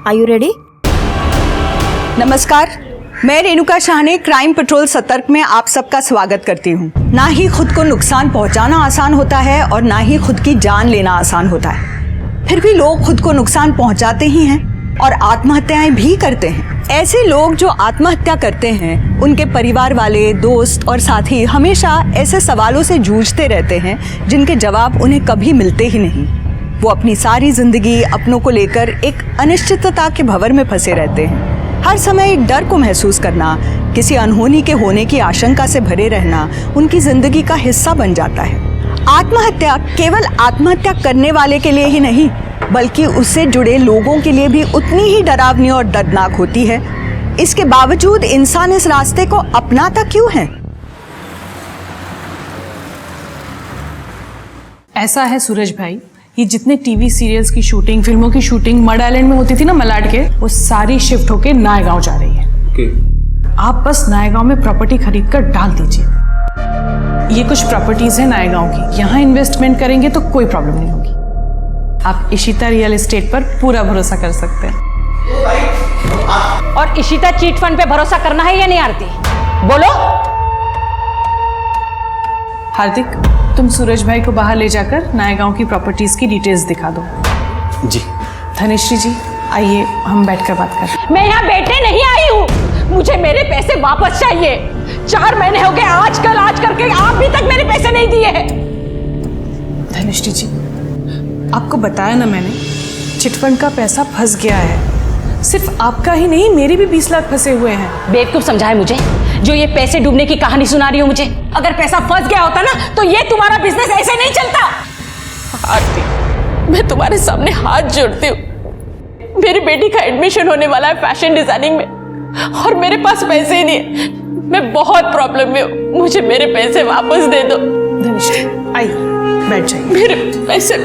Are you ready? नमस्कार, मैं रेणुका शाह ने क्राइम पेट्रोल सतर्क में आप सबका स्वागत करती हूँ। ना ही खुद को नुकसान पहुँचाना आसान होता है और ना ही खुद की जान लेना आसान होता है। फिर भी लोग खुद को नुकसान पहुँचाते ही हैं और आत्महत्याएं भी करते हैं। ऐसे लोग जो आत्महत्या करते हैं, उनके परिवार वाले, दोस्त और साथी हमेशा ऐसे सवालों से जूझते रहते हैं जिनके जवाब उन्हें कभी मिलते ही नहीं। वो अपनी सारी जिंदगी अपनों को लेकर एक अनिश्चितता के भंवर में फंसे रहते हैं। हर समय एक डर को महसूस करना, किसी अनहोनी के होने की आशंका से भरे रहना उनकी जिंदगी का हिस्सा बन जाता है। आत्महत्या केवल आत्महत्या करने वाले के लिए ही नहीं, बल्कि उससे जुड़े लोगों के लिए भी उतनी ही डरावनी और दर्दनाक होती है। इसके बावजूद इंसान इस रास्ते को अपनाता क्यों है? ऐसा है सूरज भाई, ये जितने टीवी सीरियल्स की शूटिंग, फिल्मों की शूटिंग मड आइलैंड में होती थी ना, मलाड के, वो सारी शिफ्ट होके नायगांव जा रही है। आप बस नायगांव में प्रॉपर्टी खरीद कर डाल दीजिए। ये कुछ प्रॉपर्टीज है नायगांव की, यहाँ इन्वेस्टमेंट करेंगे तो कोई प्रॉब्लम नहीं होगी। आप इशिता रियल एस्टेट पर पूरा भरोसा कर सकते हैं। और इशिता चीट फंड पे भरोसा करना है या नहीं आरती? बोलो। हार्दिक, तुम सूरज भाई को बाहर ले जाकर नायगांव की प्रॉपर्टीज की डिटेल्स दिखा दो। जी। धनिश्री जी, आइए हम बैठकर बात करें। मैं यहाँ बैठने नहीं आई हूँ, मुझे मेरे पैसे वापस चाहिए। 4 महीने हो गए आज करके आप भी तक मेरे पैसे नहीं दिए हैं। धनिश्री जी, आपको बताया ना मैंने, चिटफंड का पैसा फंस गया है। सिर्फ आपका ही नहीं, मेरे भी 20 लाख फंसे हुए हैं। बेवकूफ समझा है मुझे, जो ये पैसे डूबने की कहानी सुना रही हो मुझे। अगर पैसा फंस गया होता ना, तो ये तुम्हारा बिजनेस ऐसे नहीं चलता। आरती, मैं तुम्हारे सामने हाथ जोड़ती हूँ। मेरी बेटी का एडमिशन होने वाला है फैशन डिजाइनिंग में, और मेरे पास पैसे ही नहीं है। मैं बहुत प्रॉब्लम में हूँ, मुझे मेरे पैसे वापस दे दो। धनिश्री, आइए बैठ जाइए। मेरे पैसे,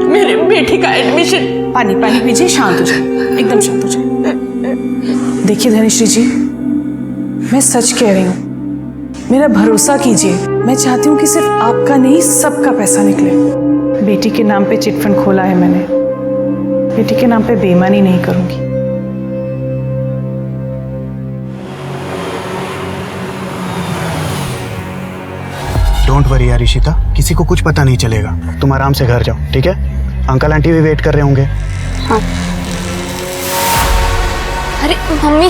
मेरी बेटी का एडमिशन। पानी पीजिए, शांत हो जाइए, एकदम शांत हो जाइए। देखिए धनिश्री जी, मैं सच कह रही हूँ, मेरा भरोसा कीजिए। मैं चाहती हूँ कि सिर्फ आपका नहीं, सबका पैसा निकले। बेटी के नाम पे चिटफंड खोला है मैंने, बेटी के नाम पे बेईमानी नहीं करूंगी। डोंट वरी यार इशिता, किसी को कुछ पता नहीं चलेगा। तुम आराम से घर जाओ, ठीक है? अंकल आंटी भी वेट कर रहे होंगे। हाँ। अरे मम्मी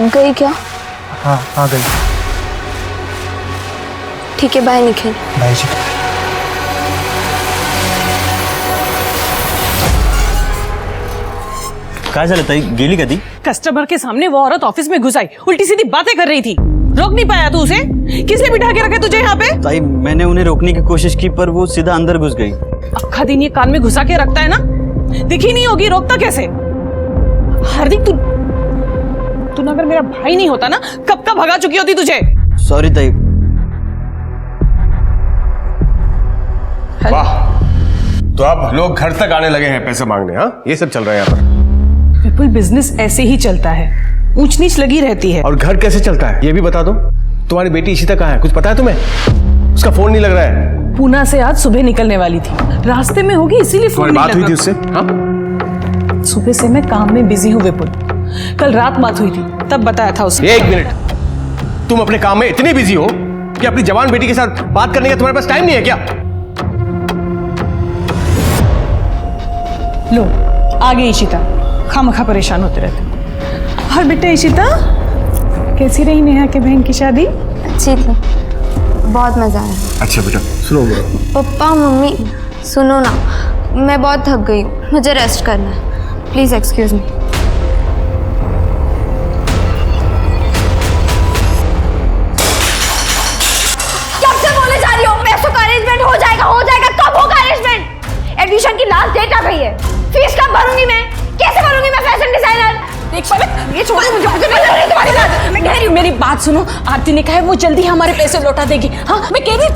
गई क्या? हाँ आ गई। ठीक है, बाय निखिल। बाय जी। काय झालं ताई, गेली का ती? कस्टमर के सामने वो औरत ऑफिस में घुस आई, उल्टी सीधी बातें कर रही थी। रोक नहीं पाया तू उसे? किसने बिठा के रखा तुझे यहाँ पे? ताई, मैंने उन्हें रोकने की कोशिश की पर वो सीधा अंदर घुस गई। अक्खा दिन ये कान में घुसा के रखता है ना, दिखी नहीं होगी, रोकता कैसे? हार्दिक, तू अगर मेरा भाई नहीं होता ना, कब का भगा चुकी होती तुझे। सॉरी ताई। वाह, तो अब लोग घर तक आने लगे हैं पैसे मांगने। हाँ, ये सब चल रहा है यहाँ पर। विपुल, बिजनेस ऐसे ही चलता है, ऊंच नीच लगी रहती है। और घर कैसे चलता है ये भी बता दो। तुम्हारी बेटी इशिता कहाँ है, कुछ पता है तुम्हें? उसका फोन नहीं लग रहा है। पूना से आज सुबह निकलने वाली थी, रास्ते में होगी इसीलिए फोन नहीं बात लगा। हुई थी उससे? हाँ, सुबह से मैं काम में बिजी हूँ विपुल, कल रात बात हुई थी, तब बताया था उसे। 1 मिनट, तुम अपने काम में इतनी बिजी हो कि अपनी जवान बेटी के साथ बात करने का तुम्हारे पास टाइम नहीं है क्या? लो आ गई इशिता, खामखा परेशान होते रहते। और बेटा इशिता, कैसी रही नेहा के बहन की शादी? अच्छी थी, बहुत मजा आया। अच्छा बेटा, सुनो मेरा। पप्पा मम्मी सुनो ना, मैं बहुत थक गई हूँ, मुझे रेस्ट करना है, प्लीज एक्सक्यूज मी। कब से बोले जा रही हो पैसों का अरेंजमेंट हो जाएगा, कब होगा अरेंजमेंट? एडमिशन की लास्ट डेट आ गई है, फीस कब भरूंगी मैं? कैसे भरूंगी मैं फैशन डिजाइनर? एक पल ये छोड़ो मुझे तुम्हारी बात। मेरी बात सुनो, आरती ने कहा है वो जल्दी हमारे पैसे लौटा देगी। हाँ, मैं कह रही हूँ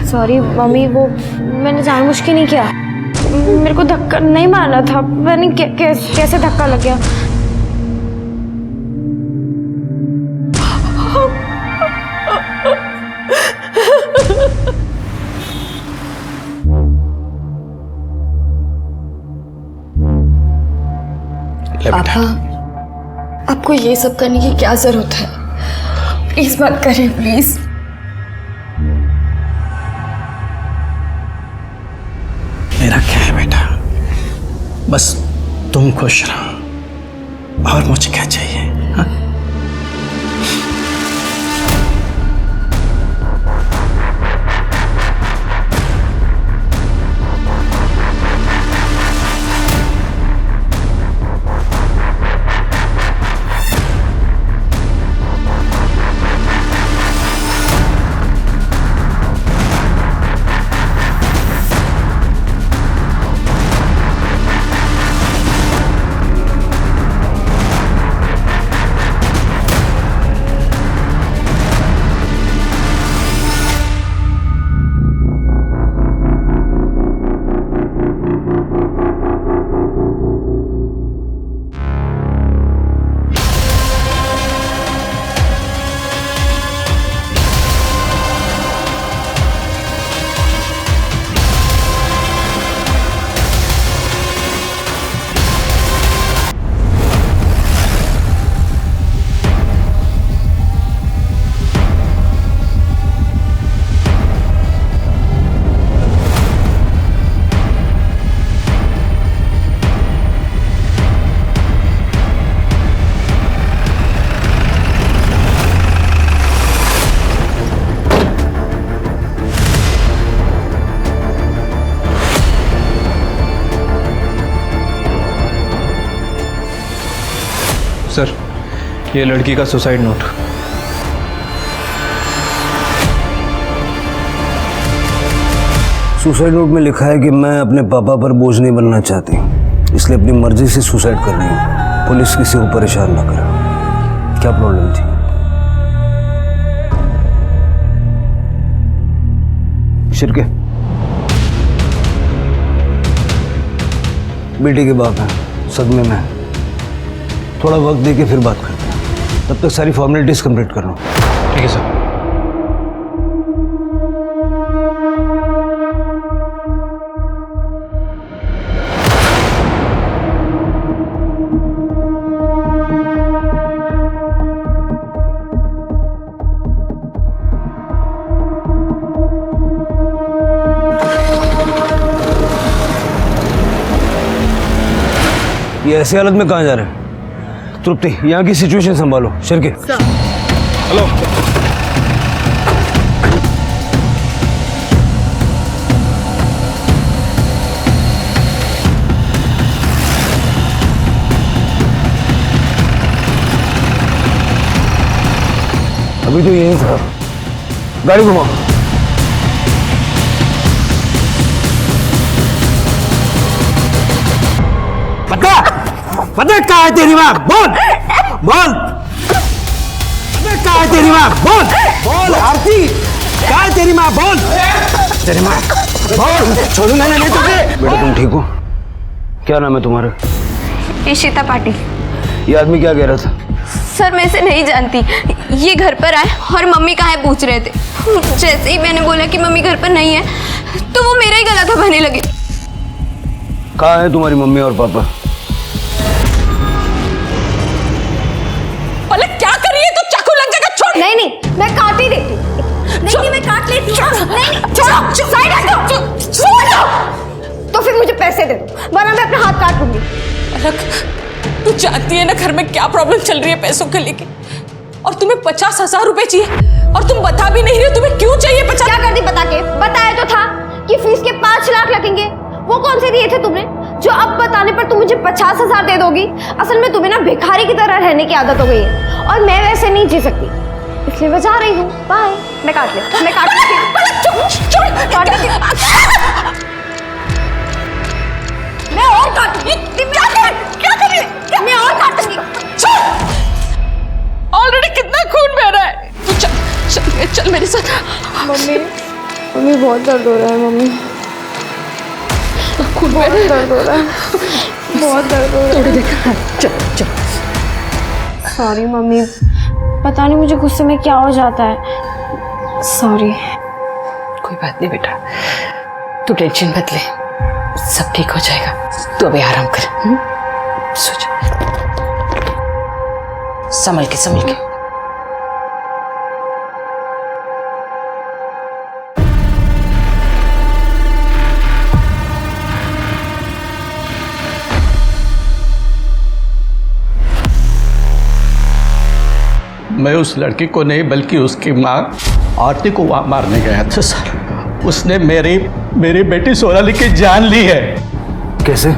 सॉरी मम्मी, वो मैंने जानबूझ के नहीं किया। मेरे को धक्का नहीं मारना था, पता नहीं कैसे धक्का लग गया। पापा, आपको ये सब करने की क्या जरूरत है? प्लीज मत करें, प्लीज। मेरा क्या है बेटा, बस तुम खुश रहो और मुझे क्या चाहिए, हाँ? सर, ये लड़की का सुसाइड नोट। सुसाइड नोट में लिखा है कि मैं अपने पापा पर बोझ नहीं बनना चाहती, इसलिए अपनी मर्जी से सुसाइड कर रही हूँ। पुलिस किसी को परेशान ना करे। क्या प्रॉब्लम थी? शिरके बेटे के बाप हैं, सदमे में हैं। थोड़ा वक्त दे के फिर बात करते हैं, तब तक सारी फॉर्मेलिटीज कंप्लीट कर लो। ठीक है सर। ये ऐसी हालत में कहाँ जा रहे हैं? तृप्ति, यहाँ की सिचुएशन संभालो। शिरके हेलो। अभी तो यही था, गाड़ी घुमाओ। पता कहाँ है तेरी माँ? बोल बोल, पता कहाँ है तेरी माँ? बोल बोल आरती, कहाँ है तेरी माँ? बोल तेरी माँ, बोल। छोड़ूंगा नहीं तुझे। बेटा तुम ठीक हो? क्या नाम है तुम्हारा? इशिता पाटिल। ये आदमी क्या कह रहा था? सर मैं इसे नहीं जानती, ये घर पर आए और मम्मी कहाँ है पूछ रहे थे। जैसे ही मैंने बोला कि मम्मी घर पर नहीं है तो वो मेरा ही गला दबाने लगे। कहाँ है तुम्हारी मम्मी और पापा? क्या कर रही है? तो चाकू लग जाएगा। छोड़। नहीं नहीं, मैं काट ही देती हूँ। नहीं मैं काट लेती हूँ। नहीं छोड़ो, साइड हटो, छोड़ दो। तो फिर मुझे पैसे दे दो, वरना मैं अपना हाथ काट लूंगी। तू जानती है ना घर में क्या प्रॉब्लम चल रही है पैसों को लेके, और तुम्हें 50,000 रुपए चाहिए और तुम बता भी नहीं रहे तुम्हें क्यों चाहिए 50। क्या कर दी बता के? बताया तो था कि फीस के 5 लाख लगेंगे। वो कौन से दिए थे तुमने जो अब बताने पर तुम मुझे 50,000 दे दोगी? असल में तुम्हें ना भिखारी की तरह रहने की आदत हो गई है और मैं वैसे नहीं जी सकती, इसलिए मैं जा रही हूँ। बाय। मैं काट लेती हूँ। मैं और काटूंगी। क्या कर रही है? मैं और काटूंगी। ऑलरेडी कितना खून बह रहा है। तू चल मेरे साथ। मम्मी बहुत दर्द हो रहा है। मम्मी बहुत दर्द हो रहा है, बहुत दर्द हो रहा है। थोड़ी देर चल चल। सॉरी मम्मी, पता नहीं मुझे गुस्से में क्या हो जाता है। सॉरी। कोई बात नहीं बेटा, तू टेंशन मत ले, सब ठीक हो जाएगा। तू अभी आराम कर, सो जा। संभल के संभल के। मैं उस लड़की को नहीं बल्कि उसकी माँ आरती को वहाँ मारने गया था सर। उसने मेरी बेटी सोनाली की जान ली है। कैसे?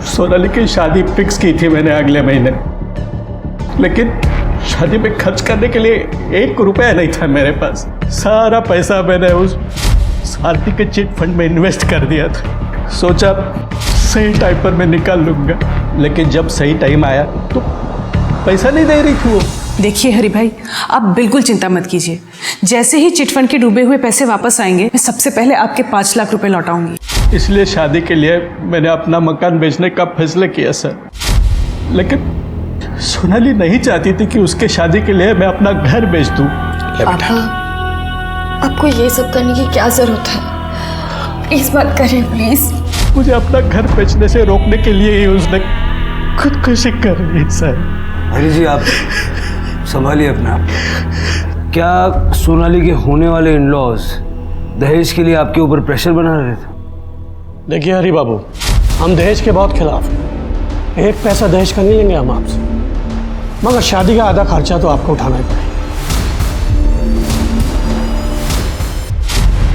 सोनाली की शादी फिक्स की थी मैंने अगले महीने, लेकिन शादी में खर्च करने के लिए 1 रुपया नहीं था मेरे पास। सारा पैसा मैंने उस आरती के चिट फंड में इन्वेस्ट कर दिया था। सोचा सही टाइम पर मैं निकाल लूँगा, लेकिन जब सही टाइम आया तो पैसा नहीं दे रही थी वो। देखिए हरि भाई, आप बिल्कुल चिंता मत कीजिए। जैसे ही चिटफंड के डूबे हुए पैसे वापस आएंगे, मैं सबसे पहले आपके 5 लाख रुपए लौटाऊंगी। इसलिए शादी के लिए मैंने अपना मकान बेचने का फैसला किया सर, लेकिन सोनाली नहीं चाहती थी कि उसके शादी के लिए मैं अपना घर बेच दूं। पापा, आपको ये सब करने की क्या जरूरत है? प्लीज मत करें, प्लीज। मुझे अपना घर बेचने से रोकने के लिए ही उसने खुदकुशी कर ली सर। हरी जी, आप संभालिए अपने आप। क्या सोनाली के होने वाले इन-लॉज दहेज के लिए आपके ऊपर प्रेशर बना रहे थे? देखिए हरी बाबू, हम दहेज के बहुत खिलाफ हैं। 1 पैसा दहेज का नहीं लेंगे हम आपसे, मगर शादी का आधा खर्चा तो आपको उठाना ही पड़ेगा।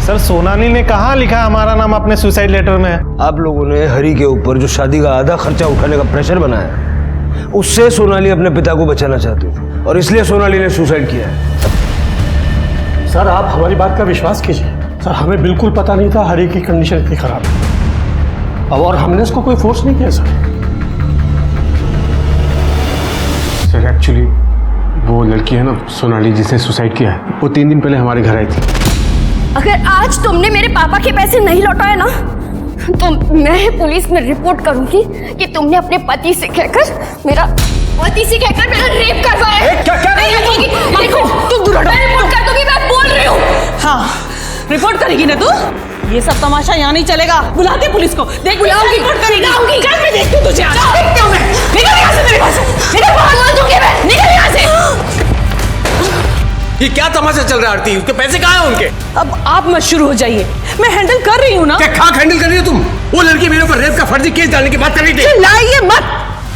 सर, सोनाली ने कहाँ लिखा हमारा नाम अपने सुसाइड लेटर में? आप लोगों ने हरी के ऊपर जो शादी का आधा खर्चा उठाने का प्रेशर बनाया, उससे सोनाली अपने पिता को बचाना चाहती थी और इसलिए सोनाली ने सुसाइड किया है। सर, आप हमारी बात का विश्वास कीजिए। सर, हमें बिल्कुल पता नहीं था हरी की कंडीशन इतनी खराब है, और हमने इसको कोई फोर्स नहीं किया सर, एक्चुअली वो लड़की है ना सोनाली, जिसने सुसाइड किया है, वो 3 दिन पहले हमारे घर आई थी। अगर आज तुमने मेरे पापा के पैसे नहीं लौटाए ना, तो मैं पुलिस में रिपोर्ट करूंगी कि तुमने अपने पति से कहकर मेरा रेप करवाया। देखो, तुम दूर हटो। मैं रिपोर्ट कर दूंगी, मैं बोल रही हूँ। हाँ, रिपोर्ट करेगी ना तू? ये सब तमाशा यहाँ नहीं चलेगा। बुलाती पुलिस को। देख, बुलाऊंगी, रिपोर्ट करेगी। बुलाऊंगी। कल मैं देखती हूँ तुझे। देखती हूँ मैं। निकल यहाँ से मेरे पास से। बोल दूंगी मैं। निकल यहाँ से। ये क्या तमाशा चल रहा है आरती? उसके पैसे कहाँ हैं उनके? अब आप मत शुरू हो जाइए, मैं हैंडल कर रही हूँ ना। क्या खाक हैंडल कर रही हो तुम? वो लड़की मेरे ऊपर रेप का फर्जी केस डालने की बात कर रही थी। चिल्लाइए मत।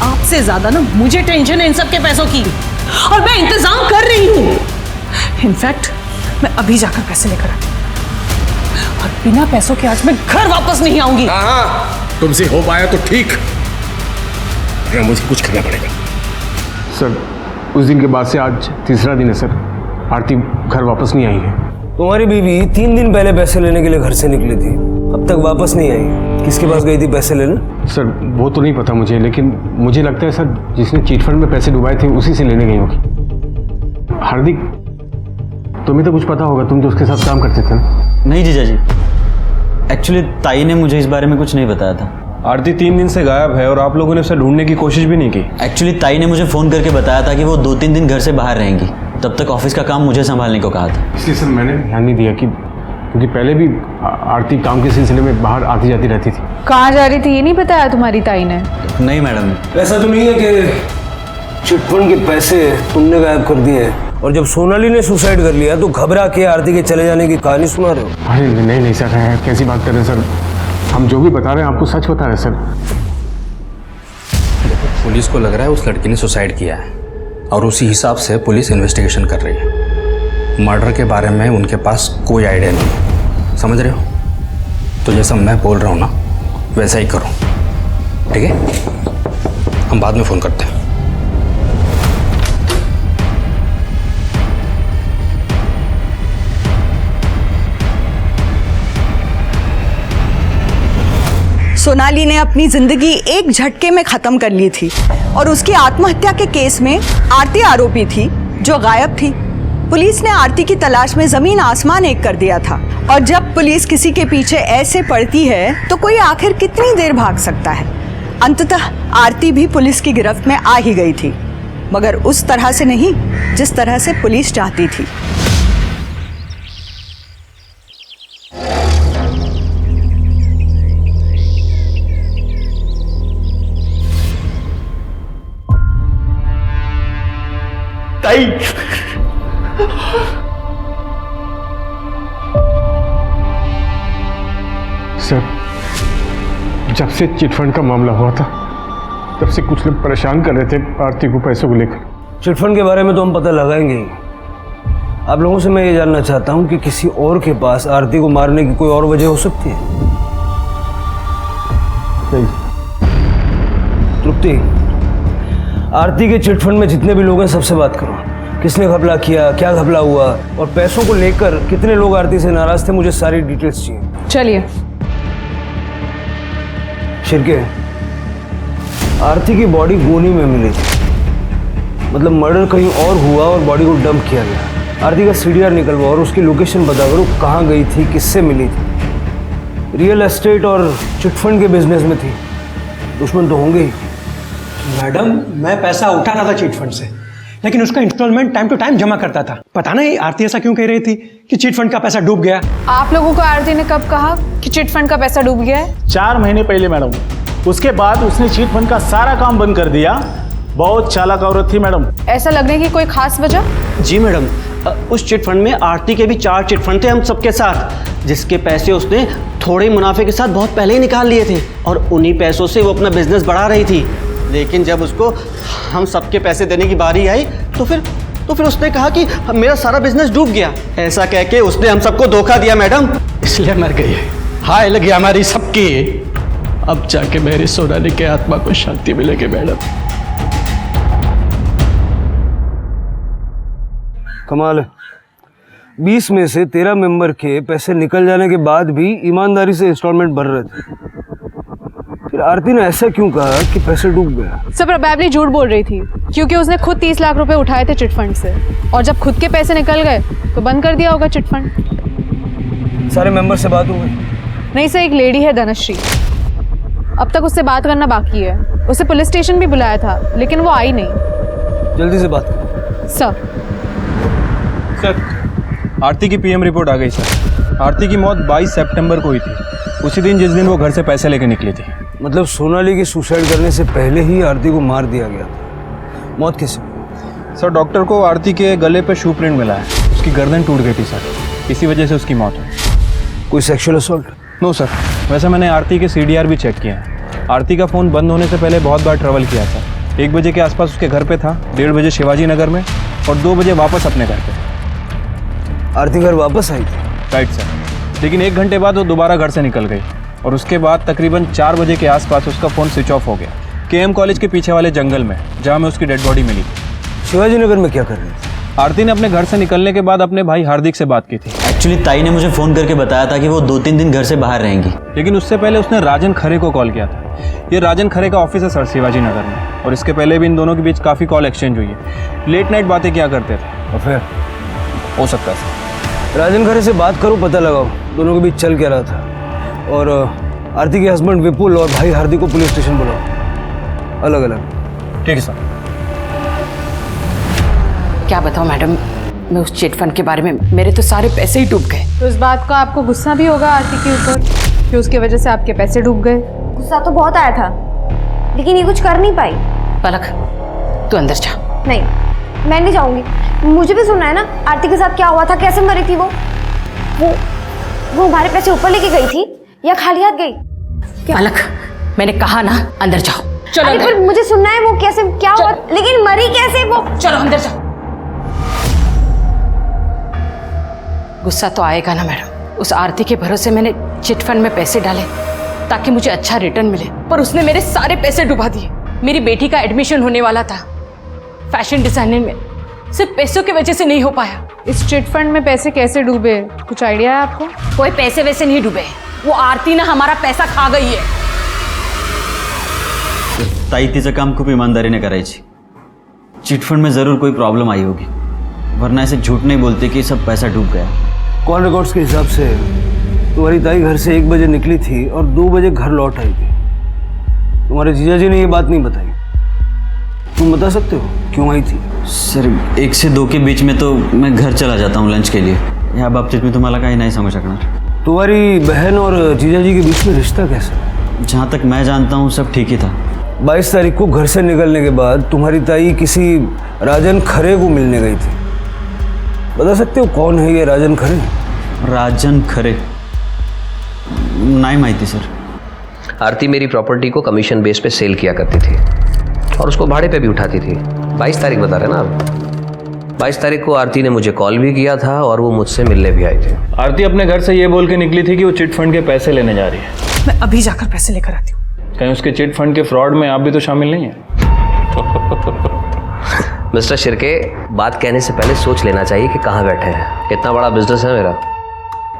आपसे ज्यादा ना मुझे टेंशन है इन सब के पैसों की, और मैं इंतजाम कर रही हूँ। इनफैक्ट मैं अभी जाकर पैसे लेकर आती हूँ, और बिना पैसों के आज मैं घर वापस नहीं आऊंगी। हाँ, तुमसे हो पाया तो ठीक, मुझे कुछ करना पड़ेगा। सर, उस दिन के बाद से आज तीसरा दिन है सर, आरती घर वापस नहीं आई है। तुम्हारी बीवी 3 दिन पहले पैसे लेने के लिए घर से निकली थी, अब तक वापस नहीं आई। किसके पास गई थी पैसे लेने? सर, वो तो नहीं पता मुझे, लेकिन मुझे लगता है सर, जिसने चीट फंड में पैसे डुबाए थे उसी से लेने गई होगी। हार्दिक, तुम्हें तो कुछ पता होगा, तुम तो उसके साथ काम करते थे ना? नहीं जीजा जी, एक्चुअली ताई ने मुझे इस बारे में कुछ नहीं बताया था। आरती 3 दिन से गायब है और आप लोगों ने उसे ढूंढने की कोशिश भी नहीं की। एक्चुअली ताई ने मुझे फ़ोन करके बताया था कि वो 2-3 दिन घर से बाहर रहेंगी, तब तक ऑफिस का काम मुझे संभालने को कहा था। इसलिए सर मैंने ध्यान नहीं दिया, क्योंकि पहले भी आरती काम के सिलसिले में बाहर आती जाती रहती थी। कहाँ जा रही थी ये नहीं बताया तुम्हारी ताई ने? नहीं मैडम। ऐसा तो नहीं है कि चिटफंड के पैसे तुमने गायब कर दिए, और जब सोनाली ने सुसाइड कर लिया तो घबरा के आरती के चले जाने की कहानी सुना रहे हो? अरे नहीं सर, कैसी बात कर रहे हैं सर? हम जो भी बता रहे हैं आपको सच बता रहे हैं सर। पुलिस को लग रहा है उस लड़की ने सुसाइड किया है, और उसी हिसाब से पुलिस इन्वेस्टिगेशन कर रही है। मर्डर के बारे में उनके पास कोई आइडिया नहीं है, समझ रहे हो? तो जैसा मैं बोल रहा हूँ ना, वैसा ही करो, ठीक है? हम बाद में फ़ोन करते हैं। सोनाली ने अपनी जिंदगी एक झटके में खत्म कर ली थी, और उसकी आत्महत्या के केस में आरती आरोपी थी जो गायब थी। पुलिस ने आरती की तलाश में जमीन आसमान एक कर दिया था, और जब पुलिस किसी के पीछे ऐसे पड़ती है तो कोई आखिर कितनी देर भाग सकता है। अंततः आरती भी पुलिस की गिरफ्त में आ ही गई थी, मगर उस तरह से नहीं जिस तरह से पुलिस चाहती थी। सर, जब से चिटफंड का मामला हुआ था तब से कुछ लोग परेशान कर रहे थे आरती को पैसों को लेकर। चिटफंड के बारे में तो हम पता लगाएंगे ही। आप लोगों से मैं ये जानना चाहता हूँ कि किसी और के पास आरती को मारने की कोई और वजह हो सकती है? नहीं। तृप्ति, आरती के चिटफंड में जितने भी लोग हैं सबसे बात करो। किसने घपला किया, क्या घपला हुआ, और पैसों को लेकर कितने लोग आरती से नाराज थे, मुझे सारी डिटेल्स चाहिए। चलिए। शिरके, आरती की बॉडी गोनी में मिली थी, मतलब मर्डर कहीं और हुआ और बॉडी को डंप किया गया। आरती का सीडीआर निकलवा और उसकी लोकेशन बता करो, कहाँ गई थी, किससे मिली थी। रियल एस्टेट और चिटफंड के बिजनेस में थी, दुश्मन तो होंगे ही। मैडम, मैं पैसा उठाना था चिटफंड से, लेकिन उसका इंस्टॉलमेंट टाइम टू टाइम जमा करता था। पता नहीं आरती ऐसा क्यों कह रही थी कि चिटफंड का पैसा डूब गया। आप लोगों को आरती ने कब कहा कि चिटफंड का पैसा डूब गया है? 4 महीने पहले मैडम। उसके बाद उसने चिटफंड का सारा काम बंद कर दिया। बहुत चालाक औरत थी मैडम। ऐसा लगने की कोई खास वजह? जी मैडम, उस चिटफंड में आरती के भी 4 चिटफंड थे हम सबके साथ, जिसके पैसे उसने थोड़े मुनाफे के साथ बहुत पहले ही निकाल लिए थे, और उन्हीं पैसों से वो अपना बिजनेस बढ़ा रही थी। लेकिन जब उसको हम सबके पैसे देने की बारी आई तो फिर उसने कहा कि मेरा सारा बिजनेस डूब गया। ऐसा कह के उसने हम सबको धोखा दिया मैडम, इसलिए मर गई है। हाय लगी हमारी सबकी। अब जाके मेरी सोनाली के आत्मा को शांति मिलेगी मैडम। कमाल है, 20 में से 13 मेंबर के पैसे निकल जाने के बाद भी ईमानदारी से इंस्टॉलमेंट भर रहे थे। फिर आरती ने ऐसा क्यों कहा कि पैसे डूब गया? सब प्रोबेबली झूठ बोल रही थी, क्योंकि उसने खुद 30 लाख रुपए उठाए थे चिटफंड से, और जब खुद के पैसे निकल गए तो बंद कर दिया होगा चिटफंड। सारे मेंबर से बात हो गई? नहीं सर, एक लेडी है धनश्री, अब तक उससे बात करना बाकी है। उसे पुलिस स्टेशन भी बुलाया था, लेकिन वो आई नहीं। जल्दी से बात करो। सर आरती की पीएम रिपोर्ट आ गई सर। आरती की मौत 22 सितंबर को हुई थी, उसी दिन जिस दिन वो घर से पैसे लेकर निकली थी। मतलब सोनाली की सुसाइड करने से पहले ही आरती को मार दिया गया था। मौत कैसे? सर, डॉक्टर को आरती के गले पे शू प्रिंट मिला है, उसकी गर्दन टूट गई थी सर, इसी वजह से उसकी मौत हुई। कोई सेक्सुअल असॉल्ट? नो सर, वैसे मैंने आरती के सीडीआर भी चेक किया है। आरती का फ़ोन बंद होने से पहले बहुत बार ट्रैवल किया था। 1 बजे के आसपास उसके घर पे था, 1:30 बजे शिवाजी नगर में, और 2 बजे वापस अपने घर पे। आरती घर वापस आई थी? राइट सर, लेकिन 1 घंटे बाद वो दोबारा घर से निकल गई, और उसके बाद तकरीबन 4 बजे के आसपास उसका फ़ोन स्विच ऑफ हो गया, केएम कॉलेज के पीछे वाले जंगल में, जहाँ में उसकी डेड बॉडी मिली थी। शिवाजी नगर में क्या कर रही थी? आरती ने अपने घर से निकलने के बाद अपने भाई हार्दिक से बात की थी। एक्चुअली ताई ने मुझे फ़ोन करके बताया था कि वो 2-3 दिन घर से बाहर रहेंगी, लेकिन उससे पहले उसने राजन खरे को कॉल किया था। ये राजन खरे का ऑफिस है सर शिवाजी नगर में, और इसके पहले भी इन दोनों के बीच काफ़ी कॉल एक्सचेंज हुई है। लेट नाइट बातें क्या करते थे। और फिर? हो सकता है राजन खरे से बात करो, पता लगाओ दोनों के बीच चल क्या रहा था, और आरती के हस्बैंड विपुल और भाई हार्दिक को पुलिस स्टेशन बुलाओ, अलग अलग। ठीक है सर। क्या बताओ मैडम, मैं उस चिटफंड के बारे में, मेरे तो सारे पैसे ही डूब गए। तो इस बात का आपको गुस्सा भी होगा आरती के ऊपर कि उसकी वजह से आपके पैसे डूब गए? गुस्सा तो बहुत आया था, लेकिन ये कुछ कर नहीं पाई। पलक, तू अंदर जा। नहीं, मैं नहीं जाऊंगी। मुझे भी सुनना है ना आरती के साथ क्या हुआ था, कैसे मरी थी वो हमारे पैसे ऊपर लेके गई थी या खाली हाथ गई? पलक, मैंने कहा ना अंदर जाओ। चलो अरे पर मुझे सुनना है वो कैसे, क्या हुआ, लेकिन मरी कैसे वो? चलो अंदर जाओ। गुस्सा तो आएगा ना मैडम, उस आरती के भरोसे मैंने चिटफंड में पैसे डाले ताकि मुझे अच्छा रिटर्न मिले, पर उसने मेरे सारे पैसे डुबा दिए। मेरी बेटी का एडमिशन होने वाला था फैशन डिजाइनिंग में, सिर्फ पैसों की वजह से नहीं हो पाया। इस चिटफंड में पैसे कैसे डूबे, कुछ आइडिया है आपको? कोई पैसे वैसे नहीं डूबे, वो आरती ना हमारा पैसा खा गई है। ताई तिचं काम खूप इमानदारीने करायची। चिटफंड में ज़रूर कोई प्रॉब्लम आई होगी। वरना ऐसे झूठ नहीं बोलते कि सब पैसा डूब गया। कॉल रिकॉर्ड्स के हिसाब से तुम्हारी ताई घर से 1 बजे निकली थी और 2 बजे घर लौट आई थी। तुम्हारे जीजा जी ने ये बात नहीं बताई, तुम बता सकते हो क्यों आई थी? सर 1 से 2 के बीच में तो मैं घर चला जाता हूँ लंच के लिए। या बाबतीत में तुम्हाला काही नाही समझ सकणार। तुम्हारी बहन और जीजा जी के बीच में रिश्ता कैसा? जहाँ तक मैं जानता हूँ सब ठीक ही था। 22 तारीख को घर से निकलने के बाद तुम्हारी ताई किसी राजन खरे को मिलने गई थी। बता सकते हो कौन है ये राजन खरे? राजन खरे नहीं माहिती सर। आरती मेरी प्रॉपर्टी को कमीशन बेस पे सेल किया करती थी और उसको भाड़े पे भी उठाती थी। 22 तारीख बता रहे ना आप? 22 तारीख को आरती ने मुझे कॉल भी किया था और वो मुझसे मिलने भी आई थी। आरती अपने घर से ये बोल के निकली थी कि वो चिट फंड के पैसे लेने जा रही है। मैं अभी जाकर पैसे लेकर आती हूँ। कहीं उसके चिट फंड के फ्रॉड में आप भी तो शामिल नहीं हैं? मिस्टर शिर्के, बात कहने से पहले सोच लेना चाहिए कि कहाँ बैठे हैं। इतना बड़ा बिजनेस है मेरा,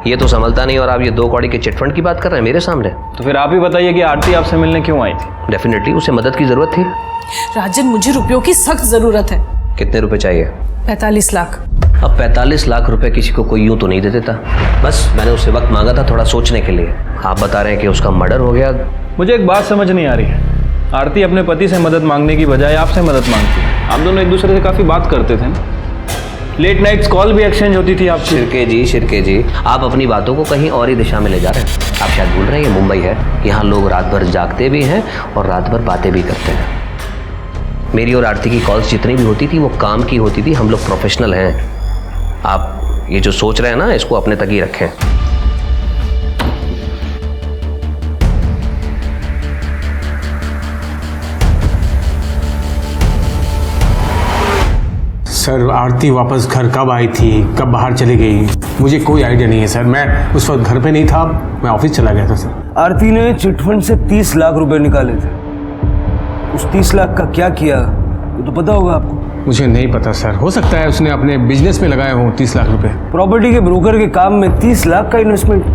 ये तो संभलता नहीं और आप ये 2 कौड़ी के चिट फंड की बात कर रहे हैं मेरे सामने। तो फिर आप ही बताइए कि आरती आपसे मिलने क्यों आई थी? डेफिनेटली उसे मदद की जरूरत थी। राजन, मुझे रुपयों की सख्त जरूरत है। कितने रुपए चाहिए? 45 लाख। अब 45 लाख रुपए किसी को कोई यूं तो नहीं दे देता। बस मैंने उससे वक्त मांगा था थोड़ा सोचने के लिए। आप बता रहे हैं कि उसका मर्डर हो गया। मुझे एक बात समझ नहीं आ रही है। आरती अपने पति से मदद मांगने की बजाय आपसे मदद मांगती है। आप दोनों एक दूसरे से काफ़ी बात करते थे ना? लेट नाइट्स कॉल भी एक्सचेंज होती थी आपसे। शिर्के जी, आप अपनी बातों को कहीं और ही दिशा में ले जा रहे हैं। आप शायद भूल रहे हैं ये मुंबई है। यहाँ लोग रात भर जागते भी हैं और रात भर बातें भी करते हैं। मेरी और आरती की कॉल्स जितनी भी होती थी वो काम की होती थी। हम लोग प्रोफेशनल हैं। आप ये जो सोच रहे हैं ना, इसको अपने तक ही रखें। सर आरती वापस घर कब आई थी, कब बाहर चली गई, मुझे कोई आइडिया नहीं है सर। मैं उस वक्त घर पे नहीं था, मैं ऑफिस चला गया था सर। आरती ने चिटफंड से 30 लाख रुपए निकाले थे। उस 30 लाख का क्या किया ये तो पता होगा आपको? मुझे नहीं पता सर, हो सकता है उसने अपने बिजनेस में लगाए हों 30 लाख रुपए। प्रॉपर्टी के ब्रोकर के काम में 30 लाख का इन्वेस्टमेंट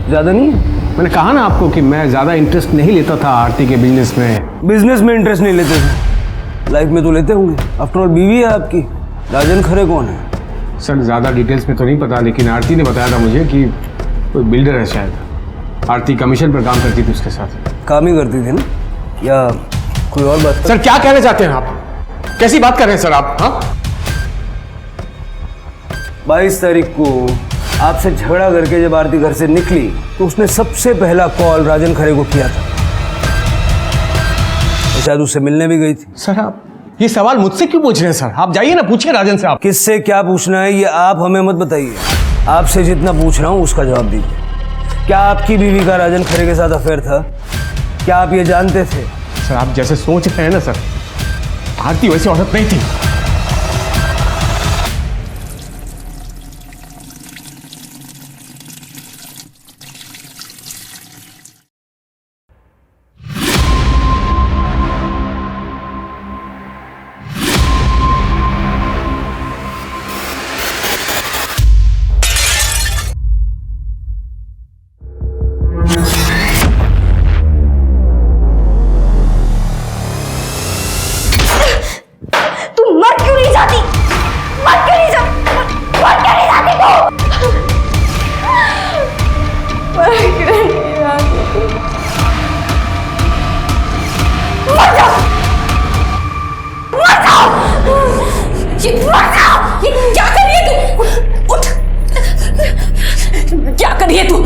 ज़्यादा नहीं है? मैंने कहा ना आपको कि मैं ज़्यादा इंटरेस्ट नहीं लेता था आरती के बिजनेस में। बिजनेस में इंटरेस्ट नहीं लेते थे, लाइफ में तो लेते होंगे। आफ्टर ऑल बीवी है आपकी। राजन खरे कौन है? सर ज़्यादा डिटेल्स में तो नहीं पता, लेकिन आरती ने बताया था मुझे कि कोई बिल्डर है शायद। आरती कमीशन पर काम करती थी उसके साथ। काम ही करती थी ना, या कोई और बात? सर क्या कहना चाहते हैं आप? कैसी बात कर रहे हैं सर आप? हाँ 22 तारीख को आपसे झगड़ा करके जब आरती घर से निकली तो उसने सबसे पहला कॉल राजन खरे को किया था। शायद उससे मिलने भी गई थी। सर आप ये सवाल मुझसे क्यों पूछ रहे हैं सर? आप जाइए ना, पूछिए राजन से। आप किससे क्या पूछना है ये आप हमें मत बताइए। आपसे जितना पूछ रहा हूँ उसका जवाब दीजिए। क्या आपकी बीवी का राजन खरे के साथ अफेयर था? क्या आप ये जानते थे? सर आप जैसे सोच रहे हैं ना सर, आरती वैसी औरत नहीं थी।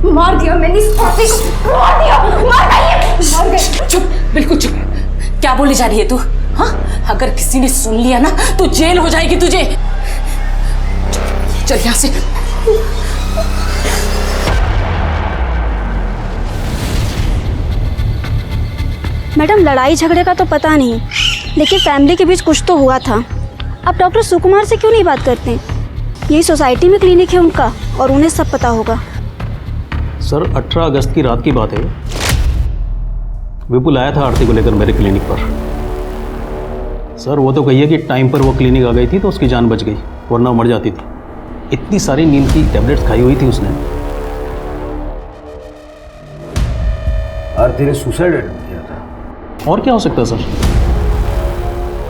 मार दिया मैंने इस औरत को, मार दिया, मार गई। चुप, बिल्कुल चुप। क्या बोली जा रही है तू? हाँ, अगर किसी ने सुन लिया ना तो जेल हो जाएगी तुझे। चल यहाँ से। मैडम लड़ाई झगड़े का तो पता नहीं, लेकिन फैमिली के बीच कुछ तो हुआ था। आप डॉक्टर सुकुमार से क्यों नहीं बात करते? यही सोसाइटी में क्लिनिक है उनका और उन्हें सब पता होगा। सर 18 अगस्त की रात की बात है। विपुल आया था आरती को लेकर मेरे क्लिनिक पर। सर वो तो कहिए कि टाइम पर वो क्लिनिक आ गई थी तो उसकी जान बच गई, वरना मर जाती थी। इतनी सारी नींद की टैबलेट्स खाई हुई थी उसने। आरती ने सुसाइड अटेम्प्ट किया था। और क्या हो सकता है सर?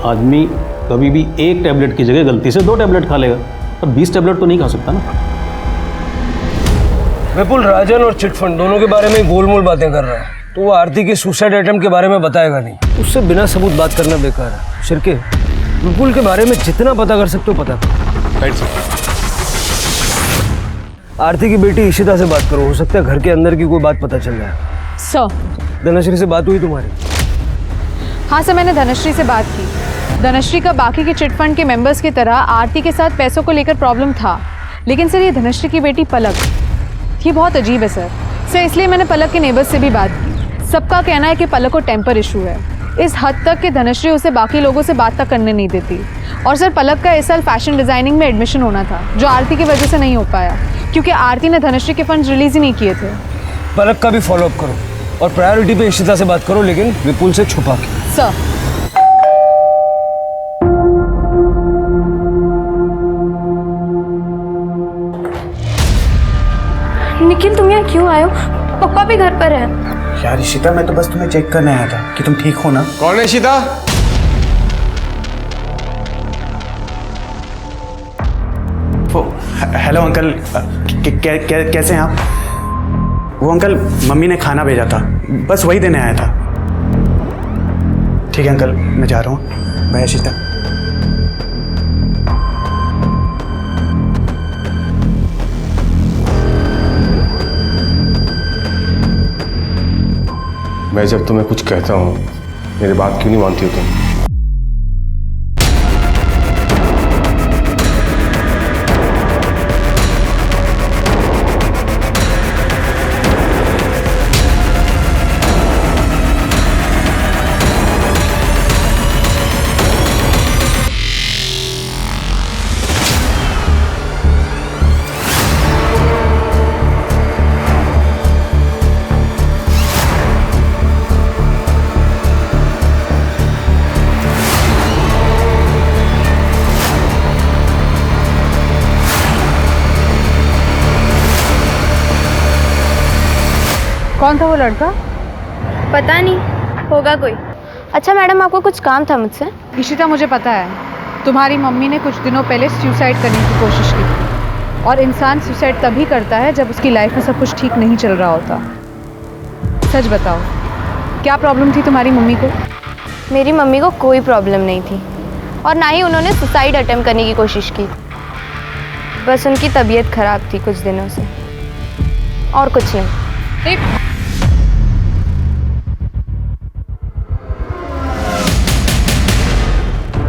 आदमी कभी भी एक टैबलेट की जगह गलती से 2 टैबलेट खा लेगा, पर 20 टैबलेट तो नहीं खा सकता ना। विपुल राजन और चिटफंड दोनों के बारे में गोलमोल बातें कर रहा है, तो वो आरती के सुसाइड अटेम्प्ट के बारे में बताएगा नहीं। उससे बिना सबूत बात करना बेकार है। शिरके, विपुल के बारे में जितना पता कर सकते हो पता करो। Right sir. आरती की बेटी इशिता से बात करो, हो सकता है घर के अंदर की कोई बात पता चल जाए। सर। धनश्री से बात हुई तुम्हारी? हाँ सर, मैंने धनश्री से बात की। धनश्री का बाकी के चिटफंड के मेंबर्स की तरह आरती के साथ पैसों को लेकर प्रॉब्लम था, लेकिन सर ये धनश्री की बेटी पलक, ये बहुत अजीब है सर। इसलिए मैंने पलक के नेबर्स से भी बात की। सबका कहना है कि पलक को टेम्पर इशू है, इस हद तक कि धनश्री उसे बाकी लोगों से बात तक करने नहीं देती। और सर पलक का इस साल फैशन डिज़ाइनिंग में एडमिशन होना था, जो आरती की वजह से नहीं हो पाया, क्योंकि आरती ने धनश्री के फंड्स रिलीज ही नहीं किए थे। पलक का भी फॉलोअप करो और प्रायोरिटी पे इशिता से बात करो, लेकिन विपुल से छुपा के। सर। निखिल, तुम यहाँ क्यों आए हो? पापा भी घर पर है। यार इशिता, मैं तो बस तुम्हें चेक करने आया था कि तुम ठीक हो ना। कौन है इशिता? हेलो अंकल, कैसे हैं आप? वो अंकल, मम्मी ने खाना भेजा था, बस वही देने आया था। ठीक है अंकल, मैं जा रहा हूँ। बाय इशिता। मैं जब तुम्हें कुछ कहता हूँ, मेरी बात क्यों नहीं मानती हो तुम? कौन था वो लड़का? पता नहीं, होगा कोई। अच्छा मैडम, आपको कुछ काम था मुझसे? इशिता, मुझे पता है तुम्हारी मम्मी ने कुछ दिनों पहले सुसाइड करने की कोशिश की थी, और इंसान सुसाइड तभी करता है जब उसकी लाइफ में सब कुछ ठीक नहीं चल रहा होता। सच बताओ, क्या प्रॉब्लम थी तुम्हारी मम्मी को? मेरी मम्मी को कोई प्रॉब्लम नहीं थी, और ना ही उन्होंने सुसाइड अटेम्प्ट करने की कोशिश की। बस उनकी तबीयत खराब थी कुछ दिनों से, और कुछ नहीं।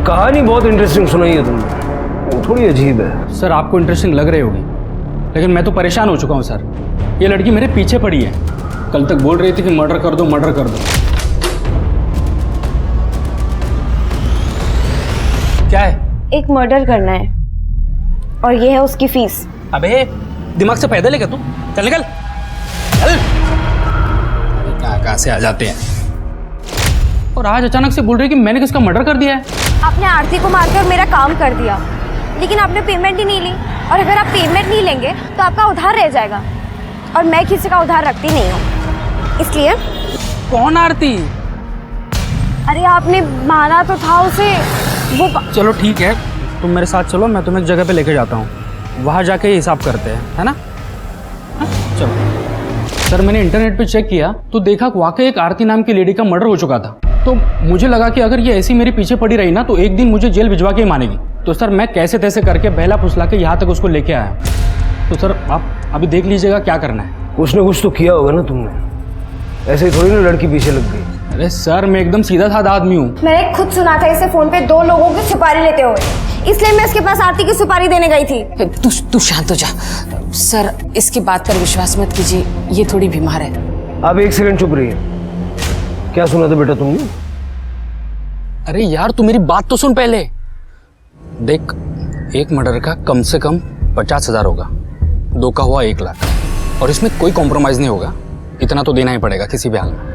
कहानी बहुत इंटरेस्टिंग सुनाई है तुमने, थोड़ी अजीब है। सर आपको इंटरेस्टिंग लग रही होगी, लेकिन मैं तो परेशान हो चुका हूँ सर। ये लड़की मेरे पीछे पड़ी है, कल तक बोल रही थी कि मर्डर कर दो, मर्डर कर दो। क्या है? एक मर्डर करना है, और ये है उसकी फीस। अबे दिमाग से पैदल है क्या तू? चल निकल, चल। कहाँ से आ जाते हैं, और आज अचानक से बोल रही कि मैंने किसका मर्डर कर दिया है। आपने आरती को मारकर मेरा काम कर दिया, लेकिन आपने पेमेंट ही नहीं ली, और अगर आप पेमेंट नहीं लेंगे तो आपका उधार रह जाएगा, और मैं किसी का उधार रखती नहीं हूँ, इसलिए। कौन आरती? अरे आपने मारा तो था उसे, वो। चलो ठीक है, तुम मेरे साथ चलो, मैं तुम्हें एक जगह पे लेके जाता हूँ, वहाँ जाके हिसाब करते हैं, है ना? हाँ? चलो। सर मैंने इंटरनेट पे चेक किया तो देखा वाकई एक आरती नाम की लेडी का मर्डर हो चुका था। तो मुझे लगा कि अगर ये ऐसी मेरे पीछे पड़ी रही ना तो एक दिन मुझे जेल भिजवा के ही मानेगी। तो सर मैं कैसे तैसे करके बहला फुसला के यहाँ तक उसको लेके आया। तो सर आप अभी देख लीजिएगा क्या करना है। कुछ ना कुछ तो किया होगा ना तुमने, ऐसे ही थोड़ी ना लड़की पीछे लग गई। अरे सर मैं एकदम सीधा साधा आदमी हूँ। मैंने खुद सुना था इसे फोन पे 2 लोगों की सुपारी लेते हुए, इसलिए मैं इसके पास आरती की सुपारी देने गई थी। तू शांत हो जा सर, इसकी बात पर विश्वास मत कीजिए, ये थोड़ी बीमार है। आप एक सेकंड चुप रहिए, क्या सुना था बेटा तुमने? अरे यार तू मेरी बात तो सुन पहले। देख, एक मर्डर का कम से कम 50,000 होगा, 2 का हुआ 1 लाख, और इसमें कोई कॉम्प्रोमाइज नहीं होगा, इतना तो देना ही पड़ेगा किसी भी हाल में।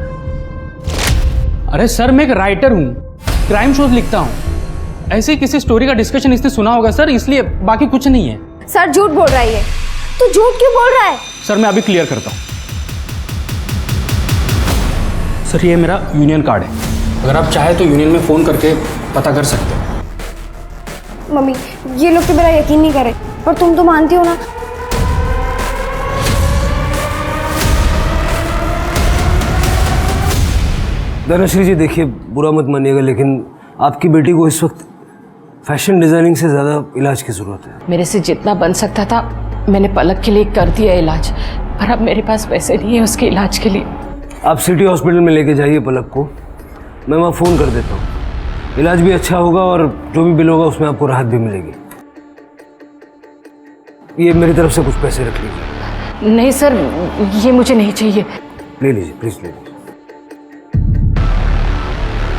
अरे सर मैं एक राइटर हूँ, क्राइम शोज लिखता हूँ, ऐसे ही किसी स्टोरी का डिस्कशन इसने सुना होगा सर, इसलिए, बाकी कुछ नहीं है। सर झूठ बोल रहा है ये, तू झूठ क्यों बोल रहा है? सर मैं अभी क्लियर करता हूँ। सर ये मेरा यूनियन कार्ड है, अगर आप चाहे तो यूनियन में फ़ोन करके पता कर सकते हैं। मम्मी ये लोग तो मेरा यकीन नहीं करे, पर तुम तो मानती हो ना। धनश्री जी देखिए, बुरा मत मानिएगा, लेकिन आपकी बेटी को इस वक्त फैशन डिजाइनिंग से ज़्यादा इलाज की ज़रूरत है। मेरे से जितना बन सकता था मैंने पलक के लिए कर दिया इलाज, पर अब मेरे पास पैसे नहीं है उसके इलाज के लिए। आप सिटी हॉस्पिटल में लेके जाइए पलक को, मैं वहाँ फ़ोन कर देता हूँ। इलाज भी अच्छा होगा और जो भी बिल होगा उसमें आपको राहत भी मिलेगी। ये मेरी तरफ से कुछ पैसे रख लीजिए। नहीं सर, ये मुझे नहीं चाहिए। ले लीजिए प्लीज़, ले लीजिए।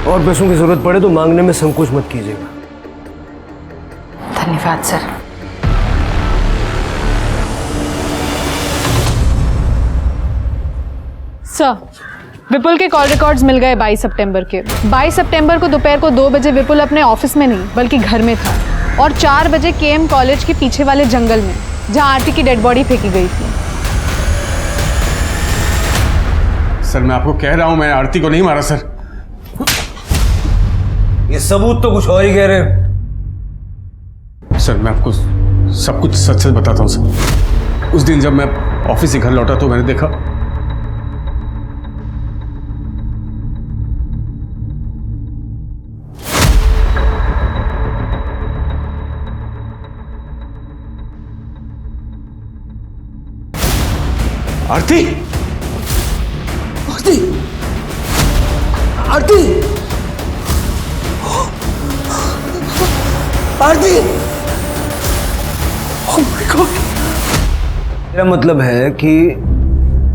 और पैसों की ज़रूरत पड़े तो मांगने में संकोच मत कीजिएगा। धन्यवाद सर। सर, विपुल के कॉल रिकॉर्ड्स मिल गए 22 सितंबर के। 22 सितंबर को दोपहर को 2 बजे विपुल अपने ऑफिस में नहीं बल्कि घर में था, और 4 बजे केएम कॉलेज के पीछे वाले जंगल में जहां आरती की डेड बॉडी फेंकी गई थी। सर मैं आपको कह रहा हूं, मैंने आरती को नहीं मारा सर। ये सबूत तो कुछ और ही कह रहे हैं। सर मैं आपको सब कुछ सच सच बताता हूँ सर। उस दिन जब मैं ऑफिस से घर लौटा तो मैंने देखा आरती। आरती, आरती, आरती। Oh my God. मेरा मतलब है कि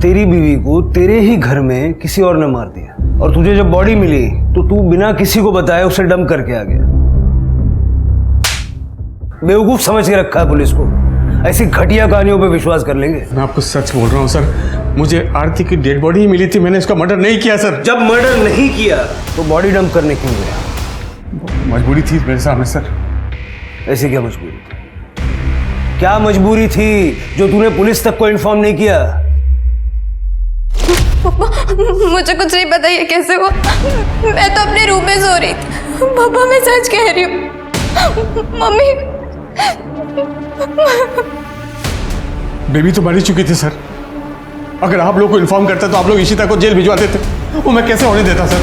तेरी बीवी को तेरे ही घर में किसी और ने मार दिया, और तुझे जब बॉडी मिली तो तू बिना किसी को बताए उसे डंप करके आ गया। बेवकूफ समझ के रखा है पुलिस को, ऐसी घटिया कहानियों पे विश्वास कर लेंगे। मैं आपको सच बोल रहा हूँ सर, मुझे आरती की डेड बॉडी ही मिली थी, मैंने इसका मर्डर नहीं किया सर। जब मर्डर नहीं किया तो बॉडी डंप करने क्यों गया? मजबूरी थी मेरे सामने सर। ऐसी क्या मजबूरी थी? क्या मजबूरी थी जो तूने पुलिस तक को इन्फॉर्म नहीं किया? मुझे कुछ नहीं पता ये कैसे हुआ। मैं तो अपने रूम में सो रही थी। पापा मैं सच कह रही हूँ। मम्मी बेबी तो मर ही चुकी थी सर। अगर आप लोग को इन्फॉर्म करता तो आप लोग इशिता को जेल भिजवा देते। वो मैं कैसे होने देता सर?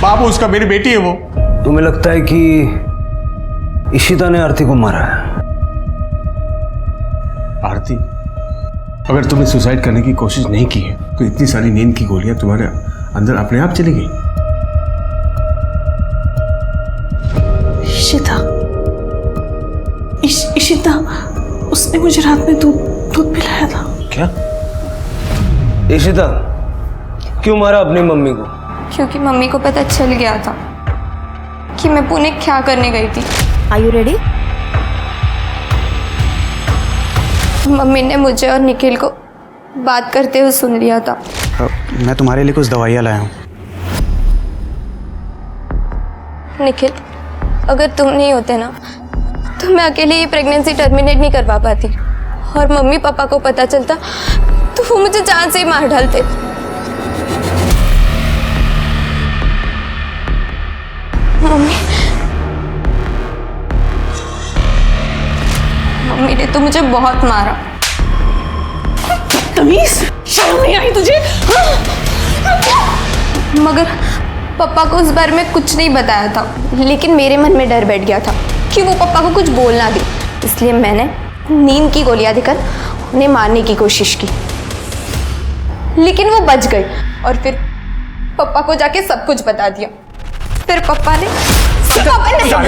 बाबू उसका मेरी बेटी है वो। तुम्हें लगता है कि इशिता ने आरती को मारा है? आरती, अगर तुमने सुसाइड करने की कोशिश नहीं की है तो इतनी सारी नींद की गोलियां तुम्हारे अंदर अपने आप चली गई। इशिता, इशिता, उसने मुझे रात में दूध पिलाया था। क्या? इशिता क्यों मारा अपनी मम्मी को? क्योंकि मम्मी को पता चल गया था कि मैं पुणे क्या करने गई थी। Are you ready? मम्मी ने मुझे और निखिल को बात करते हुए सुन लिया था। मैं तुम्हारे लिए कुछ दवाइयाँ लाया हूँ। निखिल, अगर तुम नहीं होते ना तो मैं अकेले ये प्रेगनेंसी टर्मिनेट नहीं करवा पाती, और मम्मी पापा को पता चलता तो वो मुझे जान से ही मार डालते। मम्मी ने तो मुझे बहुत मारा। तमीज, शर्म नहीं आई तुझे? मगर पापा को उस बारे में कुछ नहीं बताया था, लेकिन मेरे मन में डर बैठ गया था कि वो पापा को कुछ बोल ना दे, इसलिए मैंने नींद की गोलियां देकर उन्हें मारने की कोशिश की, लेकिन वो बच गई। और फिर पापा को जाके सब कुछ बता दिया। फिर पापा ने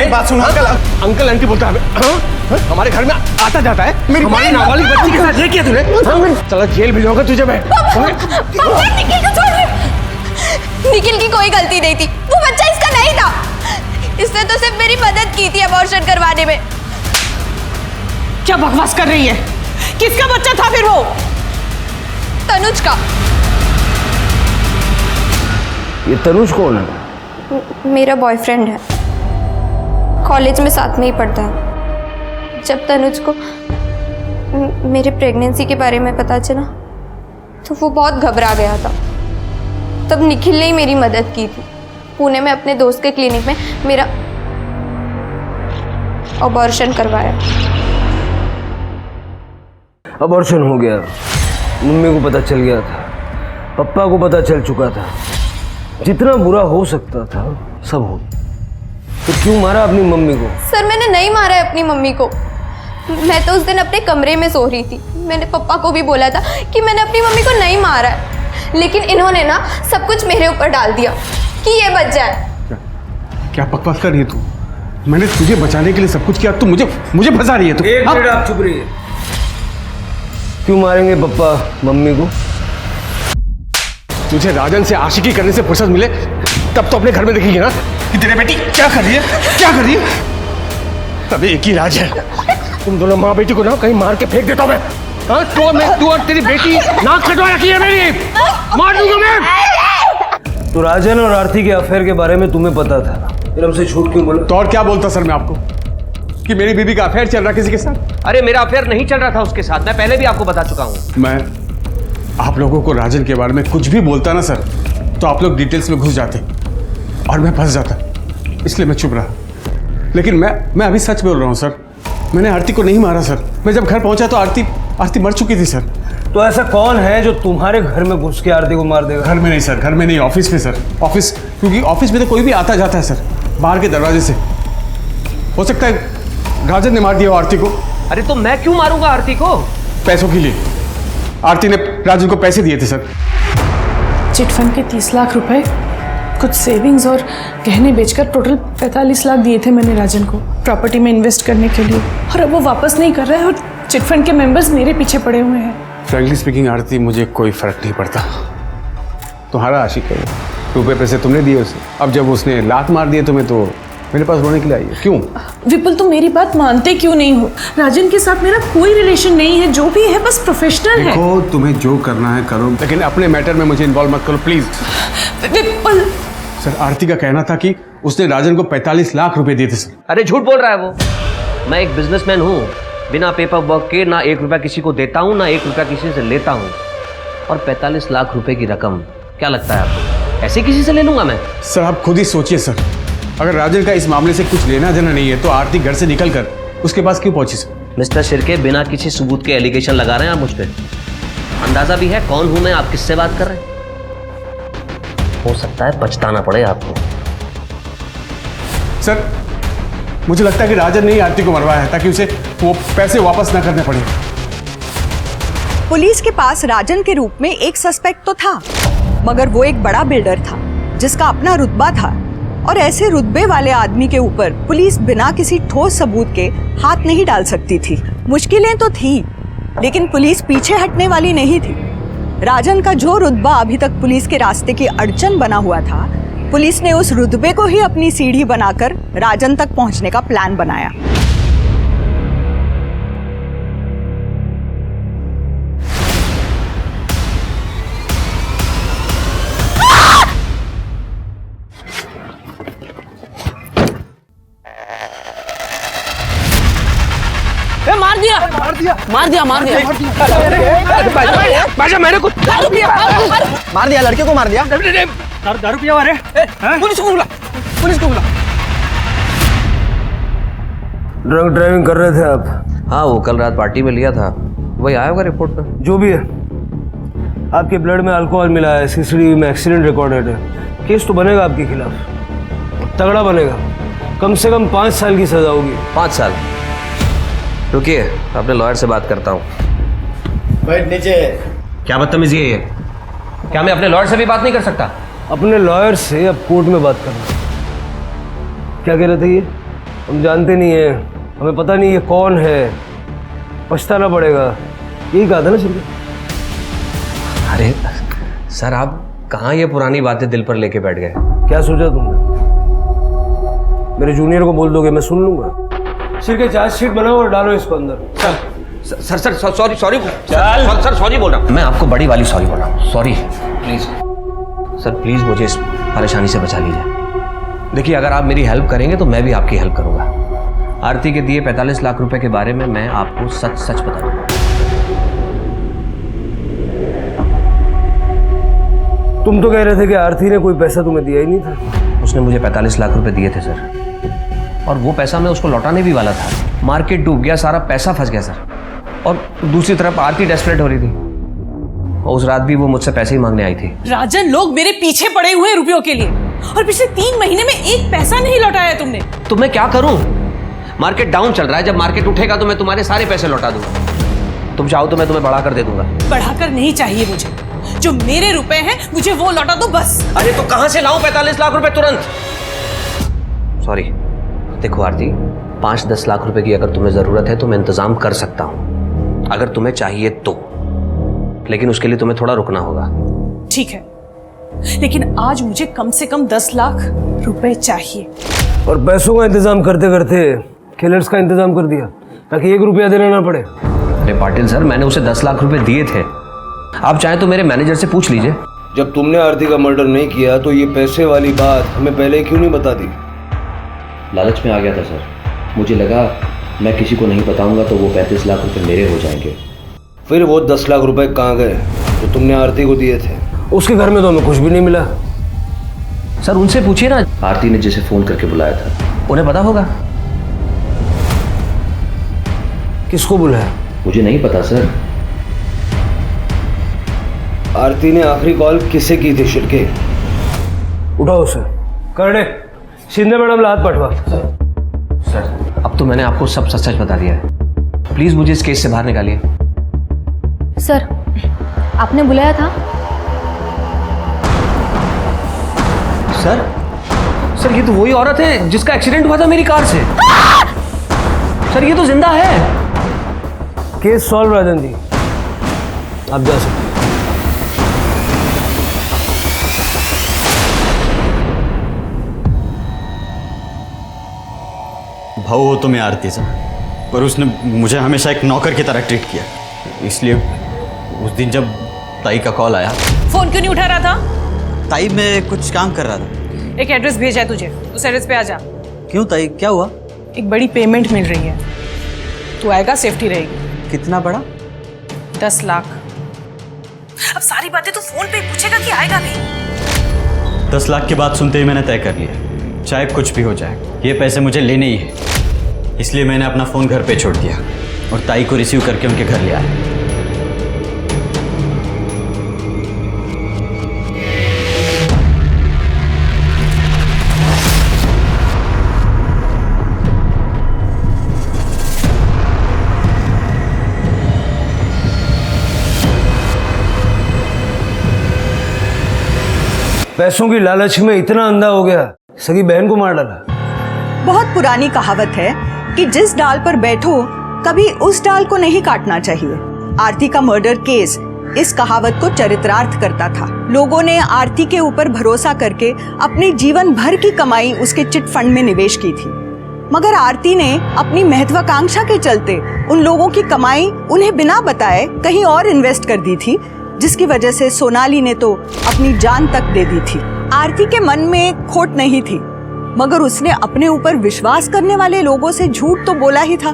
बात सुनो अंकल आंटी बोलता है हमारे घर में आता जाता है, हमारी नाबालिग बच्ची के साथ ये किया तूने? चलो जेल भिजवाऊंगा तुझे मैं। निखिल की कोई गलती नहीं थी, वो बच्चा इसका नहीं था। इसने तो सिर्फ मेरी मदद की थी अबॉर्शन करवाने में। क्या बकवास कर रही है? किसका बच्चा था फिर वो? तनुज का। ये तनुज कौन है? मेरा बॉयफ्रेंड है, कॉलेज में साथ में ही पढ़ता है। जब तनुज को मेरे प्रेगनेंसी के बारे में पता चला तो वो बहुत घबरा गया था। तब निखिल ने ही मेरी मदद की थी। पुणे में अपने दोस्त के क्लिनिक में अबॉर्शन करवाया। अबॉर्शन हो गया, मम्मी को पता चल गया था, पापा को पता चल चुका था, जितना बुरा हो सकता था सब हो। तो क्यों मारा अपनी मम्मी को? सर मैंने नहीं मारा है अपनी मम्मी को, मैं तो उस दिन अपने कमरे में सो रही थी। मैंने पापा को भी बोला था कि मैंने अपनी मम्मी को नहीं मारा है, लेकिन इन्होंने ना सब कुछ मेरे ऊपर डाल दिया कि ये बच जाए। क्या बकवास कर रही है तू? मैंने तुझे बचाने के लिए सब कुछ किया, तू मुझे फंसा रही है तू। एक मिनट आप चुप रहिए। क्यों मारेंगे पापा मम्मी को? तुझे राजन से आशिकी करने से फुर्सत मिले तब तो अपने घर में देखेगी ना कि तेरे बेटी क्या कर रही है, क्या कर रही है। तभी एक ही इलाज है, तुम दोनों माँ बेटी को ना कहीं मार के फेंक देता हूँ मैं। तू और तेरी बेटी नाक कटवा रखी है मेरी, मार दूंगा मैं। तो राजन और आरती के अफेयर के बारे में तुम्हें पता था, फिर हमसे झूठ क्यों बोला? तो और क्या बोलता सर मैं आपको कि मेरी बीबी का अफेयर चल रहा किसी के साथ? अरे मेरा अफेयर नहीं चल रहा था उसके साथ, मैं पहले भी आपको बता चुका हूँ। मैं आप लोगों को राजन के बारे में कुछ भी बोलता ना सर, तो आप लोग डिटेल्स में घुस जाते और मैं फंस जाता, इसलिए मैं चुप रहा। लेकिन मैं अभी सच बोल रहा हूँ सर, मैंने आरती को नहीं मारा सर। मैं जब घर पहुंचा तो आरती मर चुकी थी सर। तो ऐसा कौन है जो तुम्हारे घर में घुस के आरती को मार देगा? घर में नहीं सर, घर में नहीं, ऑफिस में सर। ऑफिस, क्योंकि ऑफिस में तो कोई भी आता जाता है सर, बाहर के दरवाजे से। हो सकता है राजन ने मार दिया आरती को। अरे तो मैं क्यों मारूंगा आरती को? पैसों के लिए। आरती ने राजन को पैसे दिए थे सर। चिटफंड के 30 लाख रुपए, कुछ सेविंग्स और गहने बेचकर टोटल 45 लाख दिए थे मैंने राजन को प्रॉपर्टी में इन्वेस्ट करने के लिए, और अब वो वापस नहीं कर रहा है और चिटफंड के मेंबर्स मेरे पीछे पड़े हुए हैं। फ्रैंकली स्पीकिंग आरती, मुझे कोई फर्क नहीं पड़ता। तुम्हारा आशिक है, रुपए पैसे तुमने दिए उसे, अब जब उसने लात मार दिए तुम्हें तो मेरे पास रोने के लिए आई है। क्यों? विपुल तुम मेरी बात मानते क्यों नहीं हो? राजन के साथ मेरा कोई रिलेशन नहीं है, जो भी है बस प्रोफेशनल है। देखो तुम्हें जो करना है करो, लेकिन अपने मैटर में मुझे इन्वॉल्व मत करो प्लीज। विपुल सर, आरती का कहना था कि उसने राजन को 45 लाख रुपए दिए थे सर। अरे झूठ बोल रहा है वो। मैं एक बिजनेसमैन हूँ, बिना पेपर वर्क के ना 1 रुपया किसी को देता हूँ ना 1 रुपया किसी से लेता हूँ। और 45 लाख रुपए की रकम क्या लगता है आपको ऐसे किसी से ले लूंगा मैं? सर आप खुद ही सोचिए सर, अगर राजन का इस मामले से कुछ लेना देना नहीं है तो आरती घर से निकल कर उसके पास क्यों पहुंची सर? मिस्टर शिर्के, बिना किसी सबूत के एलिगेशन लगा रहे हैं आप मुझ पे। अंदाजा भी है कौन हूं मैं, आप किससे बात कर रहे हैं? हो सकता है पछताना पड़े आपको। सर मुझे लगता है कि राजन ने ही आरती को मरवाया है ताकि उसे वो पैसे वापस ना करने पड़े। पुलिस के पास राजन के रूप में एक सस्पेक्ट तो था, मगर वो एक बड़ा बिल्डर था जिसका अपना रुतबा था, और ऐसे रुतबे वाले आदमी के ऊपर पुलिस बिना किसी ठोस सबूत के हाथ नहीं डाल सकती थी। मुश्किलें तो थी, लेकिन पुलिस पीछे हटने वाली नहीं थी। राजन का जो रुतबा अभी तक पुलिस के रास्ते की अड़चन बना हुआ था, पुलिस ने उस रुतबे को ही अपनी सीढ़ी बनाकर राजन तक पहुंचने का प्लान बनाया। मार दिया मैंने कुछ मार दिया, लड़के को मार दिया। दारू पिया हुआ है। पुलिस को बुला। ड्रंक ड्राइविंग कर रहे थे आप? हाँ, वो कल रात पार्टी में लिया था, वही आया होगा रिपोर्ट में। जो भी है, आपके ब्लड में अल्कोहल मिला है, सीसीटीवी में एक्सीडेंट रिकॉर्डेड है, केस तो बनेगा आपके खिलाफ, तगड़ा बनेगा। कम से कम 5 साल की सजा होगी। 5 साल? रुकिए, अपने लॉयर से बात करता हूँ। बैठ नीचे। क्या बदतमीजी है ये? क्या मैं अपने लॉयर से भी बात नहीं कर सकता? अपने लॉयर से अब कोर्ट में बात करना। क्या कह रहे थे ये? हम जानते नहीं है, हमें पता नहीं ये कौन है, पछताना पड़ेगा, यही कहा था ना सर? अरे सर, आप कहाँ ये पुरानी बातें दिल पर लेके बैठ गए? क्या सोचा तुमने? मेरे जूनियर को बोल दोगे, मैं सुन लूंगा। सिर के चार्जशीट बनाओ और डालो इसको अंदर। सर सॉरी सर, सॉरी बोल रहा हूँ मैं आपको, बड़ी वाली सॉरी बोल रहा हूँ। सॉरी प्लीज सर, प्लीज मुझे इस परेशानी से बचा लीजिए। देखिए, अगर आप मेरी हेल्प करेंगे तो मैं भी आपकी हेल्प करूंगा। आरती के दिए 45 लाख रुपए के बारे में मैं आपको सच बता दूंगा। तुम तो कह रहे थे कि आरती ने कोई पैसा तुम्हें दिया ही नहीं था। उसने मुझे 45 लाख रुपए दिए थे सर, और वो पैसा मैं उसको लौटाने भी वाला था। मार्केट डूब गया, सारा पैसा फंस गया सर। और दूसरी तरफ आरती डेस्परेट हो रही थी, और उस रात भी वो मुझसे पैसे ही मांगने आई थी। राजन, लोग मेरे पीछे पड़े हुए हैं रुपयों के लिए, और पिछले 3 महीने में एक पैसा नहीं लौटाया तुमने। तो मैं क्या करूं? मार्केट डाउन चल रहा है, जब मार्केट उठेगा तो मैं तुम्हारे सारे पैसे लौटा दूंगा। तुम चाहो तो मैं तुम्हें बढ़ाकर दे दूंगा। बढ़ाकर नहीं चाहिए मुझे, जो मेरे रुपए हैं मुझे वो लौटा दो बस। अरे तो कहां से लाऊं 45 लाख रुपए तुरंत? सॉरी, देखो आरती, 5-10 लाख रुपए की अगर तुम्हें जरूरत है तो मैं इंतजाम कर सकता हूं, अगर तुम्हें चाहिए तो। लेकिन उसके लिए तुम्हें थोड़ा रुकना होगा। ठीक है, लेकिन आज मुझे कम से कम 10 लाख रुपए चाहिए। और पैसों का इंतजाम करते करते किलर्स का इंतजाम कर दिया ताकि 1 रुपया देना ना पड़े। अरे पाटिल सर, मैंने उसे 10 लाख रुपए दिए थे। आप चाहें तो मेरे मैनेजर से पूछ लीजिए। जब तुमने आरती का मर्डर नहीं किया तो ये पैसे वाली बात हमें पहले क्यों नहीं बता दी? लालच में आ गया था सर। मुझे लगा मैं किसी को नहीं बताऊंगा तो वो 35 लाख रुपए मेरे हो जाएंगे। फिर वो 10 लाख रुपए कहाँ गए जो तुमने आरती को दिए थे? उसके घर में तो हमें कुछ भी नहीं मिला। सर उनसे पूछिए ना, आरती ने जिसे फोन करके बुलाया था, उन्हें पता होगा। किसको बुलाया? मुझे नहीं पता सर। आरती ने आखिरी कॉल किसे की थी? शिर्के, उठाओ उसे। कर दे। शिंदे मैडम ला हाथ पटवा। सर अब तो मैंने आपको सब सच सच बता दिया है, प्लीज मुझे इस केस से बाहर निकालिए। सर, आपने बुलाया था? सर ये तो वही औरत है जिसका एक्सीडेंट हुआ था मेरी कार से। सर ये तो जिंदा है। केस सॉल्व राजन जी, आप जा सकते। भाव हो तो मैं आरती से, पर उसने मुझे हमेशा एक नौकर की तरह ट्रीट किया। इसलिए उस दिन जब ताई का कॉल आया। फोन क्यों नहीं उठा रहा था? ताई मैं कुछ काम कर रहा था। एक एड्रेस भेजा है तुझे, उस एड्रेस पे आ जा। क्यों ताई, क्या हुआ? एक बड़ी पेमेंट मिल रही है, तू आएगा, सेफ्टी रहेगी। कितना बड़ा? 10 लाख। अब सारी बातें तो फोन पे पूछेगा कि आएगा नहीं। 10 लाख की बात सुनते ही मैंने तय कर लिया, चाहे कुछ भी हो जाए ये पैसे मुझे लेने ही है। इसलिए मैंने अपना फ़ोन घर पे छोड़ दिया और ताई को रिसीव करके उनके घर ले आया। पैसों की लालच में इतना अंधा हो गया, सगी बहन को मार डाला। बहुत पुरानी कहावत है कि जिस डाल पर बैठो कभी उस डाल को नहीं काटना चाहिए। आरती का मर्डर केस इस कहावत को चरितार्थ करता था। लोगों ने आरती के ऊपर भरोसा करके अपनी जीवन भर की कमाई उसके चिट फंड में निवेश की थी, मगर आरती ने अपनी महत्वाकांक्षा के चलते उन लोगों की कमाई उन्हें बिना बताए कहीं और इन्वेस्ट कर दी थी, जिसकी वजह से सोनाली ने तो अपनी जान तक दे दी थी। आरती के मन में खोट नहीं थी, मगर उसने अपने ऊपर विश्वास करने वाले लोगों से झूठ तो बोला ही था।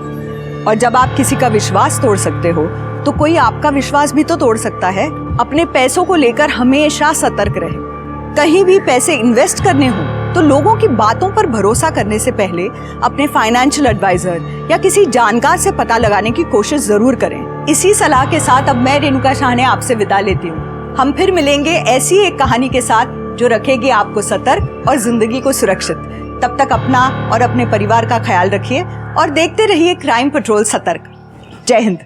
और जब आप किसी का विश्वास तोड़ सकते हो तो कोई आपका विश्वास भी तो तोड़ सकता है। अपने पैसों को लेकर हमेशा सतर्क रहे। कहीं भी पैसे इन्वेस्ट करने हो तो लोगों की बातों पर भरोसा करने से पहले अपने फाइनेंशियल एडवाइजर या किसी जानकार से पता लगाने की कोशिश जरूर करें। इसी सलाह के साथ अब मैं रेणुका शाहने आपसे विदा लेती हूँ। हम फिर मिलेंगे ऐसी एक कहानी के साथ जो रखेगी आपको सतर्क और जिंदगी को सुरक्षित। तब तक अपना और अपने परिवार का ख्याल रखिए और देखते रहिए क्राइम पेट्रोल सतर्क। जय हिंद।